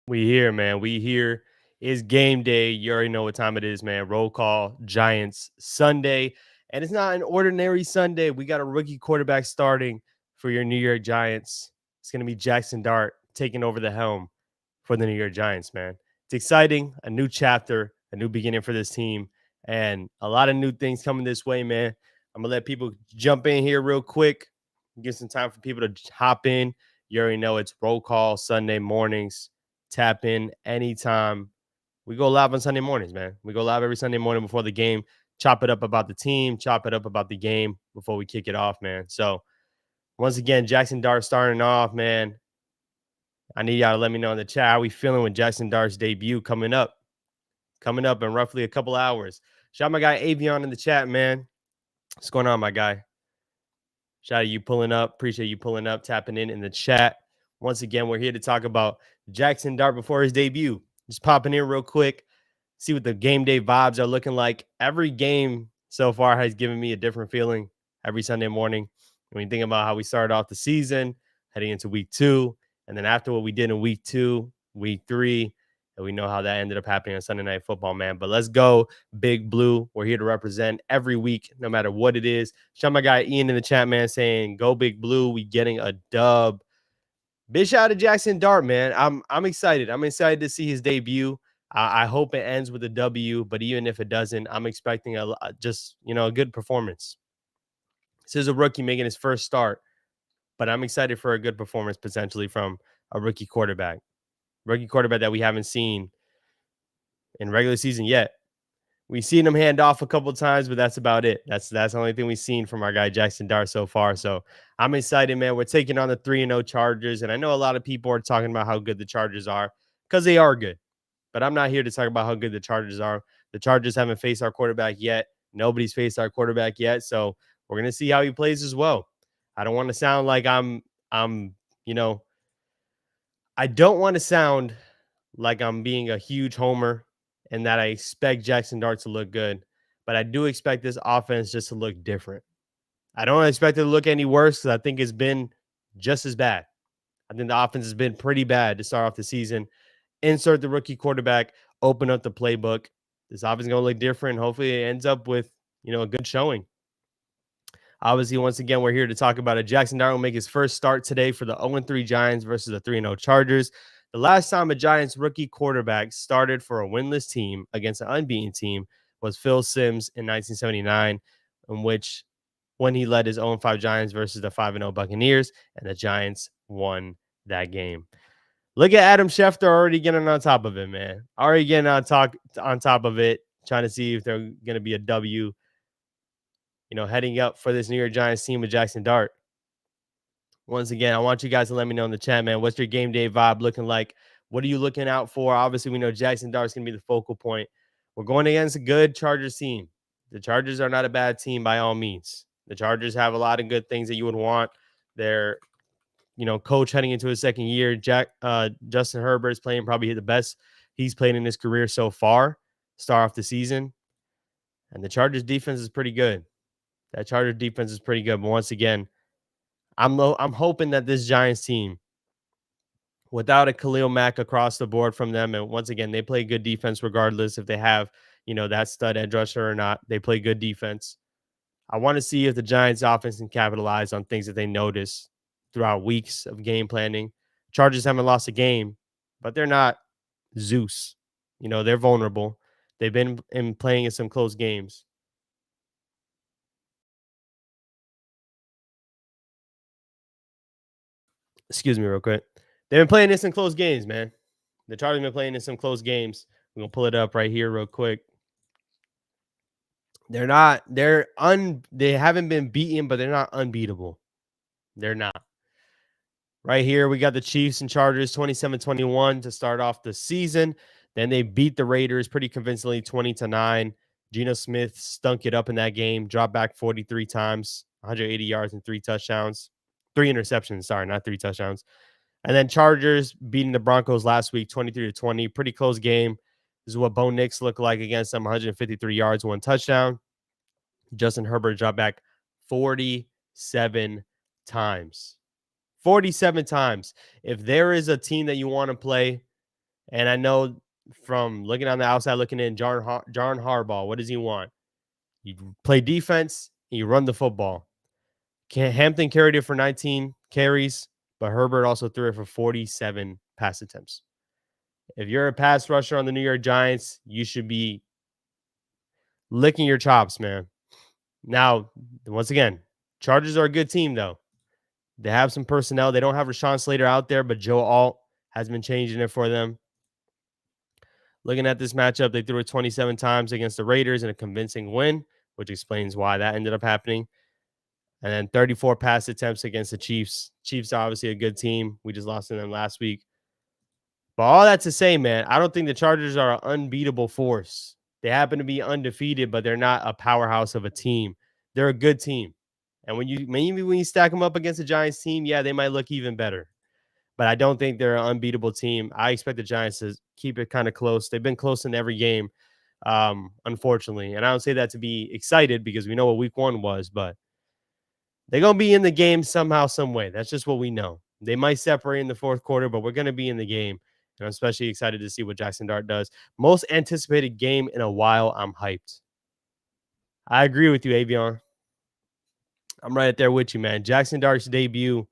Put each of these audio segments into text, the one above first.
We here, man. We here. It's game day. You already know what time it is, man. Roll call, Giants Sunday. And it's not an ordinary Sunday. We got a rookie quarterback starting for your New York Giants. It's going to be Jaxson Dart taking over the helm for the New York Giants, man. It's exciting. A new chapter, a new beginning for this team, and a lot of new things coming this way, man. I'm going to let people jump in here real quick, give some time for people to hop in. You already know it's roll call Sunday mornings. Tap in anytime. We go live on Sunday mornings, man. We go live every Sunday morning before the game. Chop it up about the team, chop it up about the game before we kick it off, man. So once again, Jaxson Dart starting off, man. I need y'all to let me know in the chat how we feeling with Jaxson Dart's debut coming up in roughly a couple hours. Shout out my guy Avion in the chat, man. What's going on, my guy? Shout out you pulling up. Appreciate you pulling up, tapping in the chat. Once again, we're here to talk about Jaxson Dart before his debut. Just popping in real quick, see what the game day vibes are looking like. Every game so far has given me a different feeling every Sunday morning. When you think about how we started off the season, heading into week 2, and then after what we did in week 2, week 3, and we know how that ended up happening on Sunday Night Football, man. But let's go, Big Blue. We're here to represent every week, no matter what it is. Shout out my guy Ian in the chat, man, saying, go Big Blue. We getting a dub. Big shout out to Jaxson Dart, man. I'm excited. I'm excited to see his debut. I hope it ends with a W, but even if it doesn't, I'm expecting a good performance. This is a rookie making his first start, but I'm excited for a good performance potentially from a rookie quarterback that we haven't seen in regular season yet. We've seen him hand off a couple of times, but that's about it. That's the only thing we've seen from our guy Jaxson Dart so far. So I'm excited, man. We're taking on the 3-0 Chargers, and I know a lot of people are talking about how good the Chargers are because they are good. But I'm not here to talk about how good the Chargers are. The Chargers haven't faced our quarterback yet. Nobody's faced our quarterback yet, so we're gonna see how he plays as well. I don't want to sound like I don't want to sound like I'm being a huge homer and that I expect Jaxson Dart to look good, but I do expect this offense just to look different. I don't expect it to look any worse because I think it's been just as bad. I think the offense has been pretty bad to start off the season. Insert the rookie quarterback, open up the playbook. This offense is going to look different. Hopefully, it ends up with a good showing. Obviously, once again, we're here to talk about it. Jaxson Dart will make his first start today for the 0-3 Giants versus the 3-0 Chargers. The last time a Giants rookie quarterback started for a winless team against an unbeaten team was Phil Simms in 1979, when he led his 0-5 Giants versus the 5-0 Buccaneers, and the Giants won that game. Look at Adam Schefter already getting on top of it, man. Already getting on top of it, trying to see if they're going to be a W, heading up for this New York Giants team with Jaxson Dart. Once again, I want you guys to let me know in the chat, man. What's your game day vibe looking like? What are you looking out for? Obviously, we know Jaxson Dart is going to be the focal point. We're going against a good Chargers team. The Chargers are not a bad team by all means. The Chargers have a lot of good things that you would want. They're coach heading into his second year. Justin Herbert is playing probably the best he's played in his career so far, start off the season. And the Chargers defense is pretty good. That Chargers defense is pretty good. But once again, I'm hoping that this Giants team, without a Khalil Mack across the board from them, and once again, they play good defense regardless if they have, that stud edge rusher or not. They play good defense. I want to see if the Giants offense can capitalize on things that they notice throughout weeks of game planning. Chargers haven't lost a game, but they're not Zeus. They're vulnerable. They've been playing in some close games. Excuse me real quick. They've been playing in some close games, man. The Chargers have been playing in some close games. We're going to pull it up right here real quick. They haven't been beaten, but they're not unbeatable. They're not. Right here, we got the Chiefs and Chargers 27-21 to start off the season. Then they beat the Raiders pretty convincingly 20-9. Geno Smith stunk it up in that game, dropped back 43 times, 180 yards and 3 touchdowns. 3 interceptions, sorry, not 3 touchdowns. And then Chargers beating the Broncos last week 23-20. Pretty close game. This is what Bo Nix looked like against them, 153 yards, 1 touchdown. Justin Herbert dropped back 47 times. 47 times. If there is a team that you want to play And I know from looking on the outside, looking in, John Harbaugh, what does he want? You play defense and you run the football. Hampton carried it for 19 carries, but Herbert also threw it for 47 pass attempts. If you're a pass rusher on the New York Giants, you should be licking your chops, man. Now, once again, Chargers are a good team, though. They have some personnel. They don't have Rashawn Slater out there, but Joe Alt has been changing it for them. Looking at this matchup, they threw it 27 times against the Raiders in a convincing win, which explains why that ended up happening. And then 34 pass attempts against the Chiefs. Chiefs are obviously a good team. We just lost to them last week. But all that to say, man, I don't think the Chargers are an unbeatable force. They happen to be undefeated, but they're not a powerhouse of a team. They're a good team. And maybe when you stack them up against the Giants team, yeah, they might look even better. But I don't think they're an unbeatable team. I expect the Giants to keep it kind of close. They've been close in every game, unfortunately. And I don't say that to be excited because we know what week 1 was, but they're going to be in the game somehow, some way. That's just what we know. They might separate in the fourth quarter, but we're going to be in the game. And I'm especially excited to see what Jaxson Dart does. Most anticipated game in a while. I'm hyped. I agree with you, Avion. I'm right there with you, man. Jaxson Dart's debut,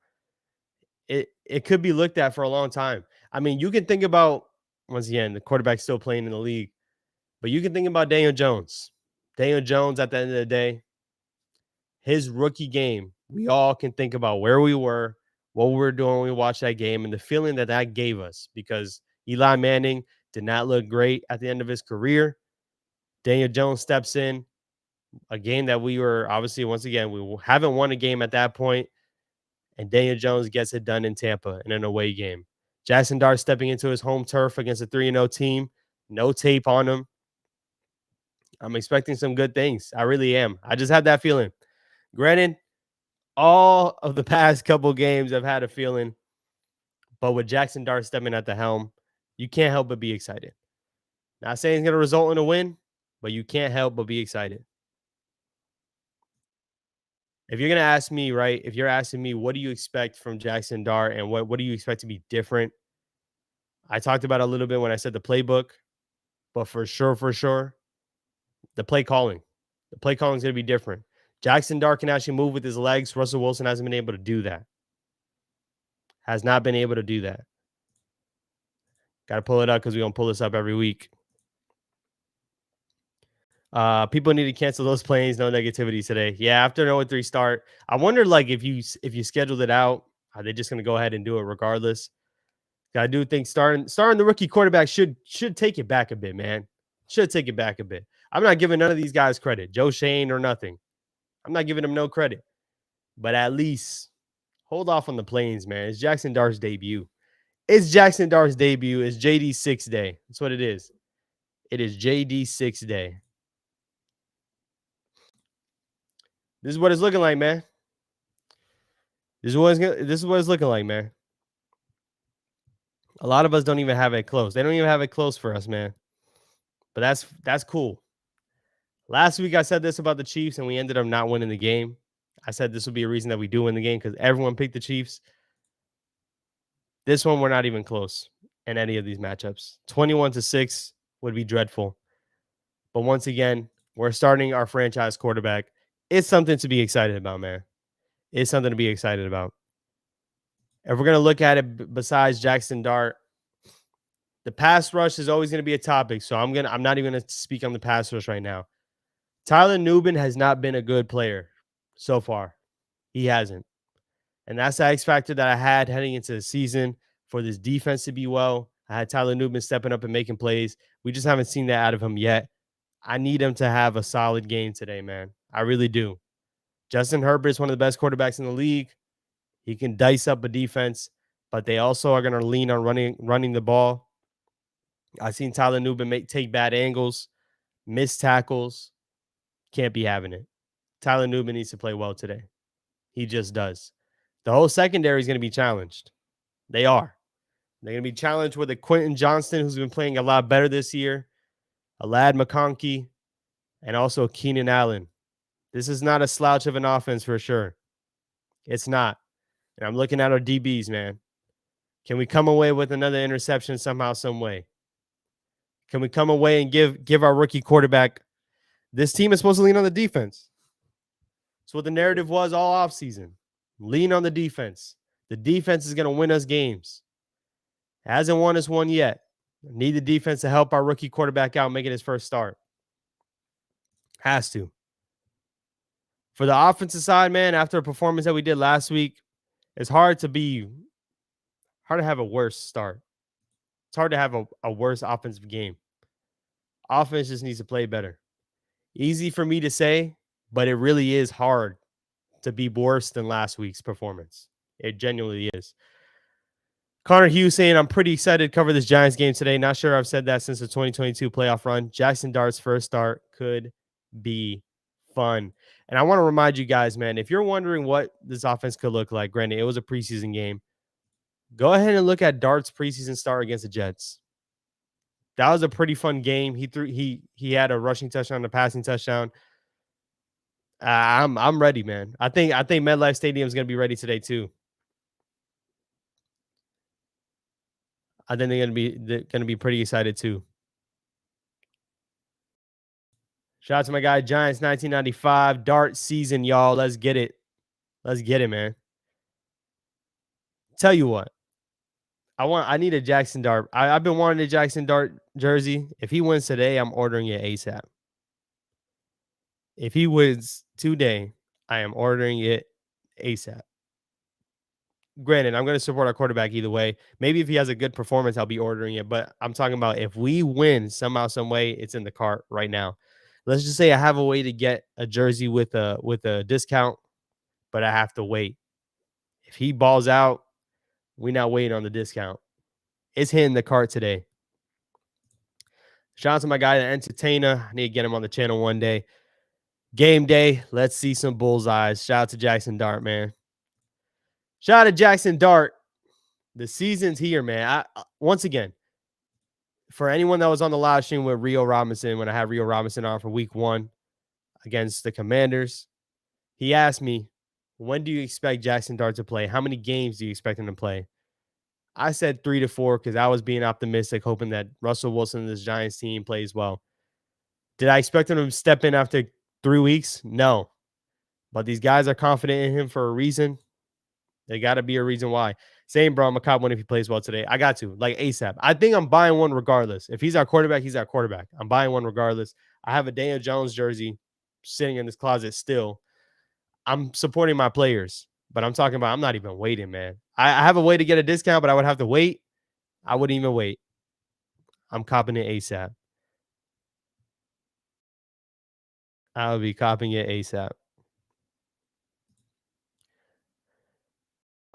it could be looked at for a long time. I mean, you can think about, once again, the quarterback still playing in the league, but you can think about Daniel Jones. Daniel Jones, at the end of the day, his rookie game, we all can think about where we were, what we were doing when we watched that game, and the feeling that that gave us because Eli Manning did not look great at the end of his career. Daniel Jones steps in, a game that we were obviously, once again, we haven't won a game at that point, and Daniel Jones gets it done in Tampa in an away game. Jaxson Dart stepping into his home turf against a 3-0 team, no tape on him. I'm expecting some good things. I really am. I just have that feeling. Granted, all of the past couple games I've had a feeling, but with Jaxson Dart stepping at the helm, you can't help but be excited. Not saying it's going to result in a win, but you can't help but be excited. If you're going to ask me, right, if you're asking me, what do you expect from Jaxson Dart and what do you expect to be different? I talked about it a little bit when I said the playbook, but for sure, the play calling. The play calling is going to be different. Jaxson Dart can actually move with his legs. Russell Wilson hasn't been able to do that. Has not been able to do that. Got to pull it up because we're going to pull this up every week. People need to cancel those planes. No negativity today. Yeah, after an 0-3 start, I wonder like if you scheduled it out, are they just going to go ahead and do it regardless? I do think starting the rookie quarterback should take it back a bit, man. Should take it back a bit. I'm not giving none of these guys credit, Joe Shane or nothing. I'm not giving them no credit, but at least hold off on the planes, man. It's Jaxson Dart's debut. It's Jaxson Dart's debut. It's JD6 day. That's what it is. It is JD6 day. This is what it's looking like, man. This is what it's looking like, man. A lot of us don't even have it close. They don't even have it close for us, man. But that's cool. Last week I said this about the Chiefs, and we ended up not winning the game. I said this would be a reason that we do win the game because everyone picked the Chiefs. This one, we're not even close in any of these matchups. 21-6 would be dreadful. But once again, we're starting our franchise quarterback. It's something to be excited about, man. It's something to be excited about. If we're going to look at it besides Jaxson Dart, the pass rush is always going to be a topic. So I'm not even going to speak on the pass rush right now. Tyler Nubin has not been a good player so far. He hasn't. And that's the X factor that I had heading into the season for this defense to be well. I had Tyler Nubin stepping up and making plays. We just haven't seen that out of him yet. I need him to have a solid game today, man. I really do. Justin Herbert is one of the best quarterbacks in the league. He can dice up a defense, but they also are going to lean on running the ball. I've seen Tyler Nubin take bad angles, miss tackles. Can't be having it. Tyler Nubin needs to play well today. He just does. The whole secondary is going to be challenged. They are. They're going to be challenged with a Quentin Johnston, who's been playing a lot better this year, a Lad McConkey, and also Keenan Allen. This is not a slouch of an offense for sure. It's not. And I'm looking at our DBs, man. Can we come away with another interception somehow, some way? Can we come away and give our rookie quarterback? This team is supposed to lean on the defense. That's what the narrative was all offseason. Lean on the defense. The defense is going to win us games. Hasn't won us one yet. Need the defense to help our rookie quarterback out making his first start. Has to. For the offensive side, man, after a performance that we did last week, it's hard to have a worse start. It's hard to have a worse offensive game. Offense just needs to play better. Easy for me to say, but it really is hard to be worse than last week's performance. It genuinely is. Connor Hughes saying, I'm pretty excited to cover this Giants game today. Not sure I've said that since the 2022 playoff run. Jaxson Dart's first start could be fun. And I want to remind you guys, man, if you're wondering what this offense could look like, granted, it was a preseason game. Go ahead and look at Dart's preseason start against the Jets. That was a pretty fun game. He had a rushing touchdown, a passing touchdown. I'm ready, man. I think MetLife Stadium is going to be ready today too. I think they're going to be pretty excited too. Shout out to my guy Giants 1995 Dart season, y'all. Let's get it. Let's get it, man. Tell you what, I need a Jaxson Dart. I've been wanting a Jaxson Dart jersey. If he wins today, I'm ordering it ASAP. If he wins today, I am ordering it ASAP. Granted, I'm going to support our quarterback either way. Maybe if he has a good performance, I'll be ordering it. But I'm talking about if we win somehow, some way, it's in the cart right now. Let's just say I have a way to get a jersey with a discount, but I have to wait. If he balls out, we're not waiting on the discount. It's hitting the cart today. Shout out to my guy, the entertainer. I need to get him on the channel one day. Game day. Let's see some bullseyes. Shout out to Jaxson Dart, man. Shout out to Jaxson Dart. The season's here, man. Once again, for anyone that was on the live stream with Rio Robinson, when I had Rio Robinson on for week 1 against the Commanders, he asked me, when do you expect Jaxson Dart to play? How many games do you expect him to play? I said 3 to 4 because I was being optimistic, hoping that Russell Wilson and this Giants team plays well. Did I expect him to step in after 3 weeks? No. But these guys are confident in him for a reason. There got to be a reason why. Same, bro. I'm a cop one if he plays well today. I got to, like ASAP. I think I'm buying one regardless. If he's our quarterback, he's our quarterback. I'm buying one regardless. I have a Daniel Jones jersey sitting in this closet still. I'm supporting my players, but I'm talking about I'm not even waiting, man. I have a way to get a discount, but I would have to wait. I wouldn't even wait. I'm copping it ASAP. I'll be copying it ASAP.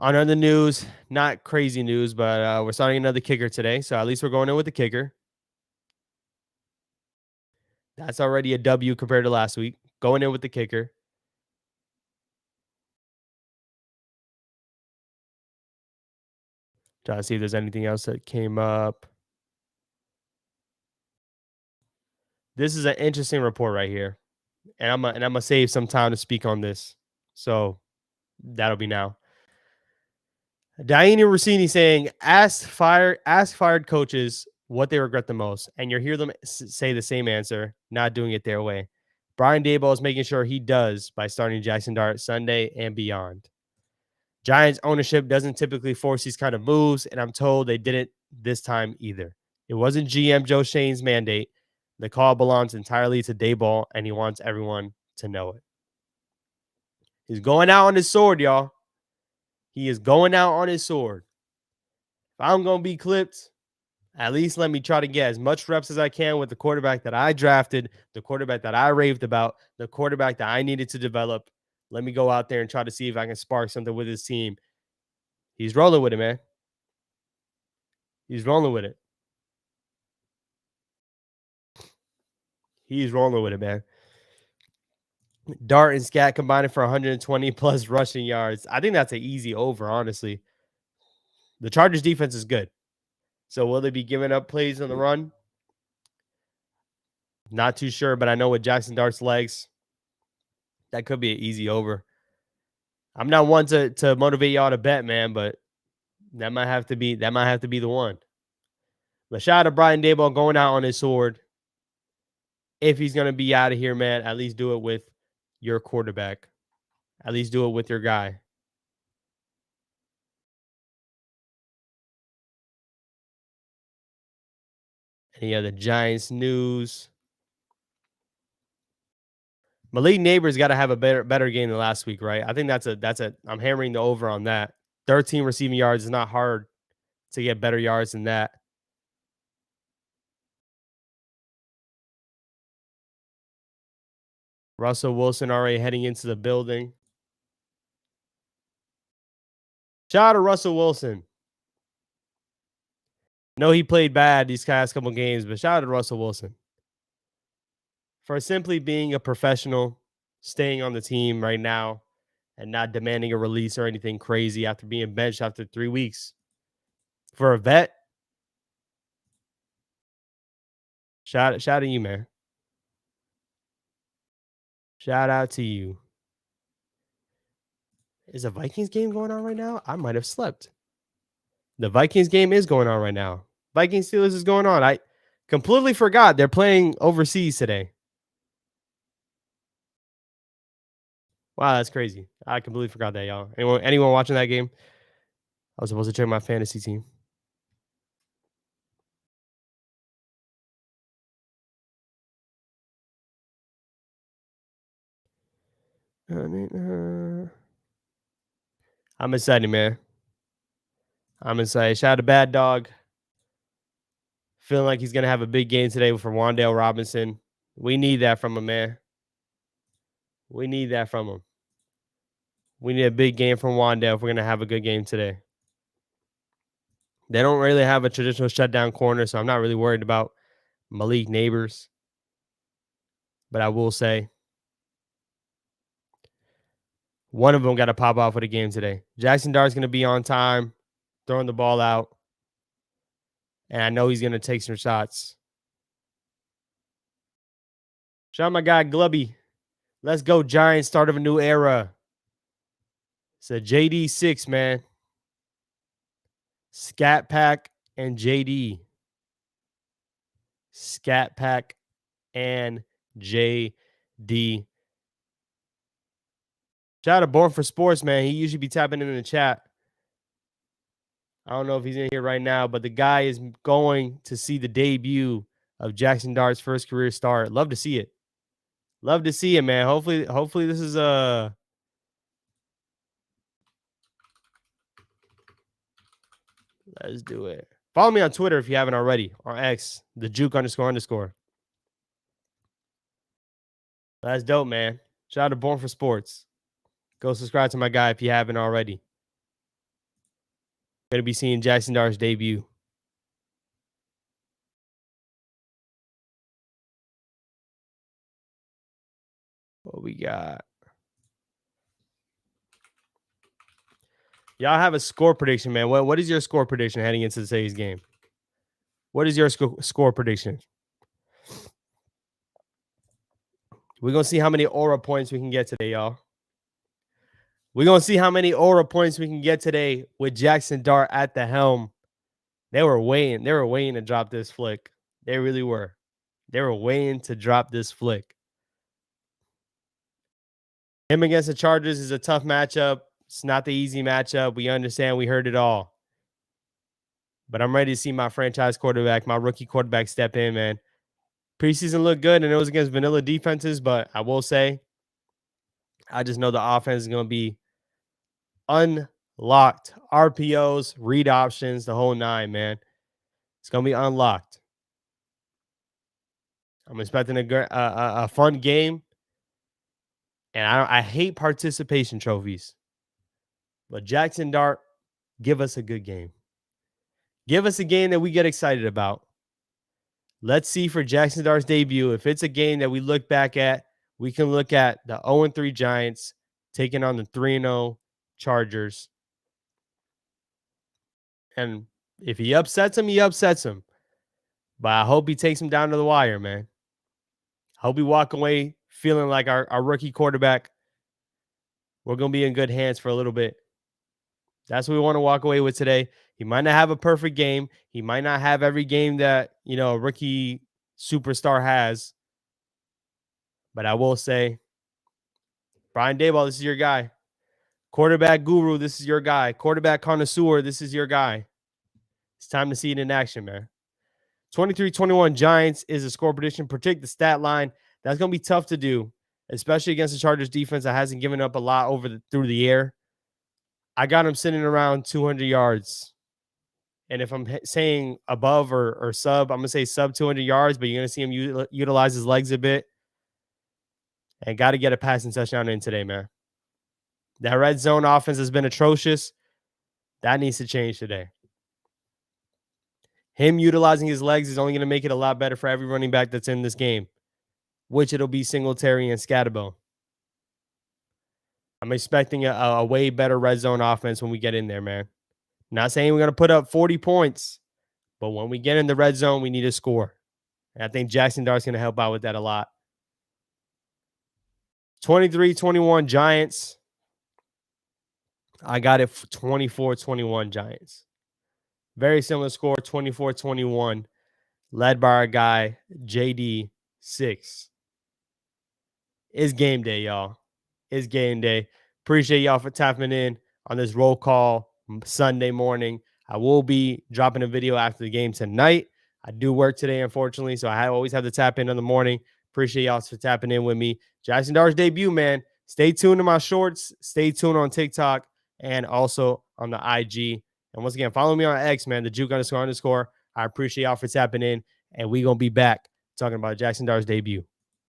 On other news, not crazy news, but we're starting another kicker today. So at least we're going in with the kicker. That's already a W compared to last week. Going in with the kicker. Trying to see if there's anything else that came up. This is an interesting report right here. And I'm gonna save some time to speak on this. So that'll be now. Diana Rossini saying, ask fired coaches what they regret the most. And you'll hear them say the same answer, not doing it their way. Brian Daboll is making sure he does by starting Jaxson Dart Sunday and beyond. Giants ownership doesn't typically force these kind of moves, and I'm told they didn't this time either. It wasn't GM Joe Shane's mandate. The call belongs entirely to Daboll, and he wants everyone to know it. He's going out on his sword, y'all. He is going out on his sword. If I'm going to be clipped, at least let me try to get as much reps as I can with the quarterback that I drafted, the quarterback that I raved about, the quarterback that I needed to develop. Let me go out there and try to see if I can spark something with his team. He's rolling with it, man. He's rolling with it. He's rolling with it, man. Dart and Scat combining for 120 plus rushing yards. I think that's an easy over, honestly. The Chargers defense is good. So will they be giving up plays on the run? Not too sure, but I know with Jaxson Dart's legs, that could be an easy over. I'm not one to motivate y'all to bet, man, but that might have to be the one. But shout out to Brian Daboll going out on his sword. If he's going to be out of here, man, at least do it with your quarterback. At least do it with your guy. Any other Giants news? Malik Neighbors got to have a better game than last week, right? I think that's a. I'm hammering the over on that. 13 receiving yards is not hard to get better yards than that. Russell Wilson already heading into the building. Shout out to Russell Wilson. No, he played bad these past couple games, but shout out to Russell Wilson for simply being a professional, staying on the team right now, and not demanding a release or anything crazy after being benched after 3 weeks. For a vet, shout out to you, man. Shout out to you. Is a Vikings game going on right now? I might have slept. The Vikings game is going on right now. Vikings Steelers is going on. I completely forgot they're playing overseas today. Wow, that's crazy. I completely forgot that, y'all. Anyone watching that game? I was supposed to check my fantasy team. I'm excited, man. I'm excited. Shout out to Bad Dog. Feeling like he's gonna have a big game today for Wan'Dale Robinson. We need that from him, man. We need that from him. We need a big game from Wan'Dale if we're gonna have a good game today. They don't really have a traditional shutdown corner, so I'm not really worried about Malik Neighbors. But I will say, one of them got to pop off for the game today. Jaxson Dart's going to be on time, throwing the ball out. And I know he's going to take some shots. Shout out my guy, Glubby. Let's go, Giants. Start of a new era. It's a JD6, man. Scat Pack and JD. Scat Pack and JD. Shout out to Born for Sports, man. He usually be tapping in the chat. I don't know if he's in here right now, but the guy is going to see the debut of Jaxson Dart's first career start. Love to see it. Love to see it, man. Hopefully this is let's do it. Follow me on Twitter if you haven't already, or X, the juke__. That's dope, man. Shout out to Born for Sports. Go subscribe to my guy if you haven't already. Gonna be seeing Jaxson Dart's debut. What we got? Y'all have a score prediction, man. What is your score prediction heading into today's game? What is your score prediction? We're going to see how many aura points we can get today, y'all. We're going to see how many aura points we can get today with Jaxson Dart at the helm. They were waiting. They were waiting to drop this flick. They really were. They were waiting to drop this flick. Him against the Chargers is a tough matchup. It's not the easy matchup. We understand. We heard it all. But I'm ready to see my franchise quarterback, my rookie quarterback step in, man. Preseason looked good, and it was against vanilla defenses, but I will say, I just know the offense is going to be unlocked. RPOs, read options, the whole nine, man. It's going to be unlocked. I'm expecting a fun game, and I hate participation trophies. But Jaxson Dart, give us a good game. Give us a game that we get excited about. Let's see for Jaxson Dart's debut. If it's a game that we look back at, we can look at the 0-3 Giants taking on the 3-0 Chargers. And if he upsets him, he upsets him. But I hope he takes him down to the wire, man. I hope we walk away feeling like our rookie quarterback, we're going to be in good hands for a little bit. That's what we want to walk away with today. He might not have a perfect game. He might not have every game that, a rookie superstar has. But I will say, Brian Daboll, this is your guy. Quarterback guru, this is your guy. Quarterback connoisseur, this is your guy. It's time to see it in action, man. 23-21 Giants is a score prediction. Predict the stat line. That's going to be tough to do, especially against the Chargers defense that hasn't given up a lot through the air. I got him sitting around 200 yards. And if I'm saying above or sub, I'm going to say sub 200 yards, but you're going to see him utilize his legs a bit. And got to get a passing touchdown in today, man. That red zone offense has been atrocious. That needs to change today. Him utilizing his legs is only going to make it a lot better for every running back that's in this game, which it'll be Singletary and Scatterbo. I'm expecting a way better red zone offense when we get in there, man. Not saying we're going to put up 40 points, but when we get in the red zone, we need to score. And I think Jaxson Dart's going to help out with that a lot. 23-21 Giants. I got it 24-21 Giants. Very similar score, 24-21, led by our guy, JD6. It's game day, y'all. It's game day. Appreciate y'all for tapping in on this roll call Sunday morning. I will be dropping a video after the game tonight. I do work today, unfortunately, so I always have to tap in the morning. Appreciate y'all for tapping in with me. Jaxson Dart's debut, man. Stay tuned to my shorts. Stay tuned on TikTok and also on the IG. And once again, follow me on X, man, the Juke__. I appreciate y'all for tapping in, and we're going to be back talking about Jaxson Dart's debut.